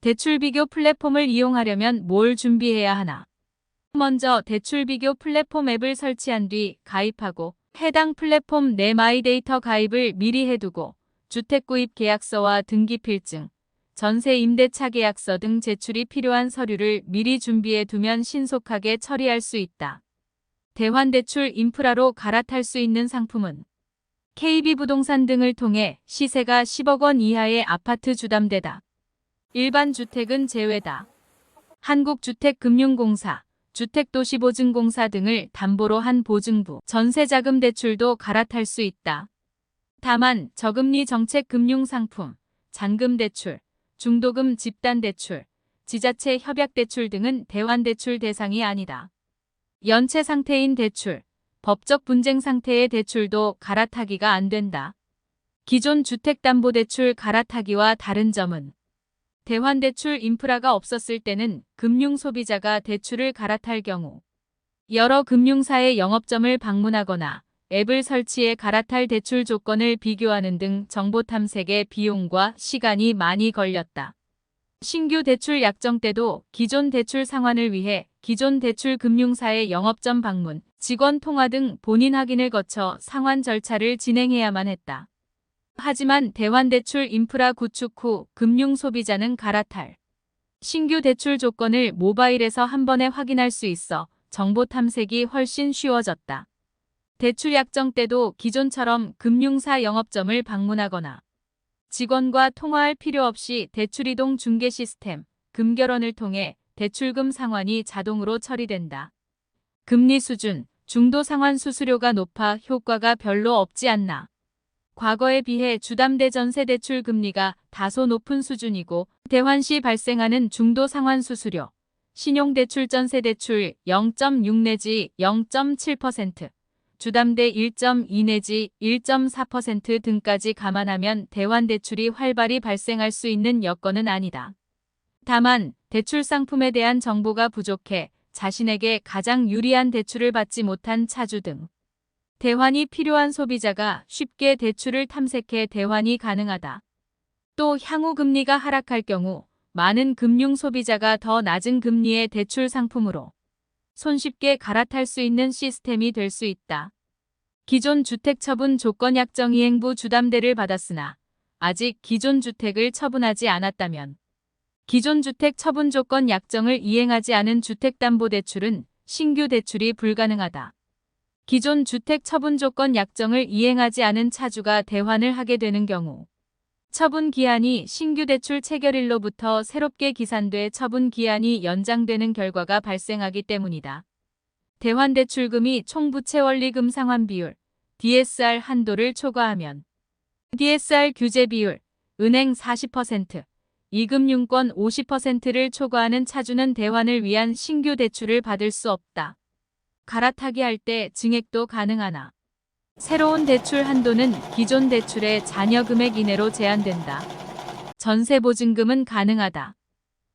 대출 비교 플랫폼을 이용하려면 뭘 준비해야 하나? 먼저 대출 비교 플랫폼 앱을 설치한 뒤 가입하고 해당 플랫폼 내 마이데이터 가입을 미리 해두고 주택구입 계약서와 등기필증, 전세 임대차 계약서 등 제출이 필요한 서류를 미리 준비해 두면 신속하게 처리할 수 있다. 대환대출 인프라로 갈아탈 수 있는 상품은 KB부동산 등을 통해 시세가 10억 원 이하의 아파트 주담대다. 일반 주택은 제외다. 한국주택금융공사, 주택도시보증공사 등을 담보로 한 보증부, 전세자금 대출도 갈아탈 수 있다. 다만 저금리 정책 금융상품, 잔금대출, 중도금 집단대출, 지자체 협약대출 등은 대환대출 대상이 아니다. 연체 상태인 대출, 법적 분쟁 상태의 대출도 갈아타기가 안 된다. 기존 주택담보대출 갈아타기와 다른 점은 대환대출 인프라가 없었을 때는 금융소비자가 대출을 갈아탈 경우 여러 금융사의 영업점을 방문하거나 앱을 설치해 갈아탈 대출 조건을 비교하는 등 정보 탐색에 비용과 시간이 많이 걸렸다. 신규 대출 약정 때도 기존 대출 상환을 위해 기존 대출 금융사의 영업점 방문, 직원 통화 등 본인 확인을 거쳐 상환 절차를 진행해야만 했다. 하지만 대환대출 인프라 구축 후 금융소비자는 갈아탈 신규 대출 조건을 모바일에서 한 번에 확인할 수 있어 정보 탐색이 훨씬 쉬워졌다. 대출 약정 때도 기존처럼 금융사 영업점을 방문하거나 직원과 통화할 필요 없이 대출이동 중개 시스템, 금결원을 통해 대출금 상환이 자동으로 처리된다. 금리 수준, 중도 상환 수수료가 높아 효과가 별로 없지 않나. 과거에 비해 주담대 전세 대출 금리가 다소 높은 수준이고 대환 시 발생하는 중도 상환 수수료, 신용대출 전세 대출 0.6 내지 0.7%, 주담대 1.2 내지 1.4% 등까지 감안하면 대환 대출이 활발히 발생할 수 있는 여건은 아니다. 다만 대출 상품에 대한 정보가 부족해 자신에게 가장 유리한 대출을 받지 못한 차주 등 대환이 필요한 소비자가 쉽게 대출을 탐색해 대환이 가능하다. 또 향후 금리가 하락할 경우 많은 금융 소비자가 더 낮은 금리의 대출 상품으로 손쉽게 갈아탈 수 있는 시스템이 될 수 있다. 기존 주택 처분 조건 약정 이행부 주담대를 받았으나 아직 기존 주택을 처분하지 않았다면 기존 주택 처분 조건 약정을 이행하지 않은 주택담보대출은 신규 대출이 불가능하다. 기존 주택 처분 조건 약정을 이행하지 않은 차주가 대환을 하게 되는 경우 처분 기한이 신규 대출 체결일로부터 새롭게 기산돼 처분 기한이 연장되는 결과가 발생하기 때문이다. 대환 대출금이 총 부채 원리금 상환 비율 DSR 한도를 초과하면 DSR 규제 비율 은행 40%, 이금융권 50%를 초과하는 차주는 대환을 위한 신규 대출을 받을 수 없다. 갈아타기 할 때 증액도 가능하나 새로운 대출 한도는 기존 대출의 잔여 금액 이내로 제한된다. 전세보증금은 가능하다.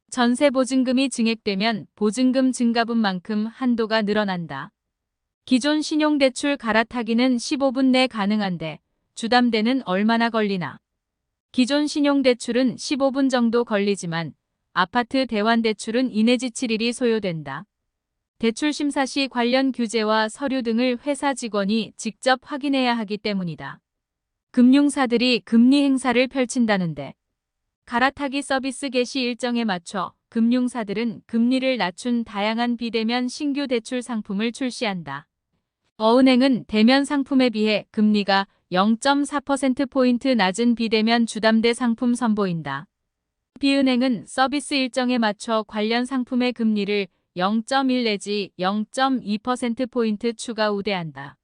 전세보증금이 증액되면 보증금 증가분만큼 한도가 늘어난다. 기존 신용대출 갈아타기는 15분 내 가능한데 주담대는 얼마나 걸리나? 기존 신용대출은 15분 정도 걸리지만 아파트 대환대출은 2 내지 7일이 소요된다. 대출 심사 시 관련 규제와 서류 등을 회사 직원이 직접 확인해야 하기 때문이다. 금융사들이 금리 행사를 펼친다는데 갈아타기 서비스 개시 일정에 맞춰 금융사들은 금리를 낮춘 다양한 비대면 신규 대출 상품을 출시한다. 어은행은 대면 상품에 비해 금리가 0.4%포인트 낮은 비대면 주담대 상품 선보인다. B은행은 서비스 일정에 맞춰 관련 상품의 금리를 0.1 내지 0.2%포인트 추가 우대한다.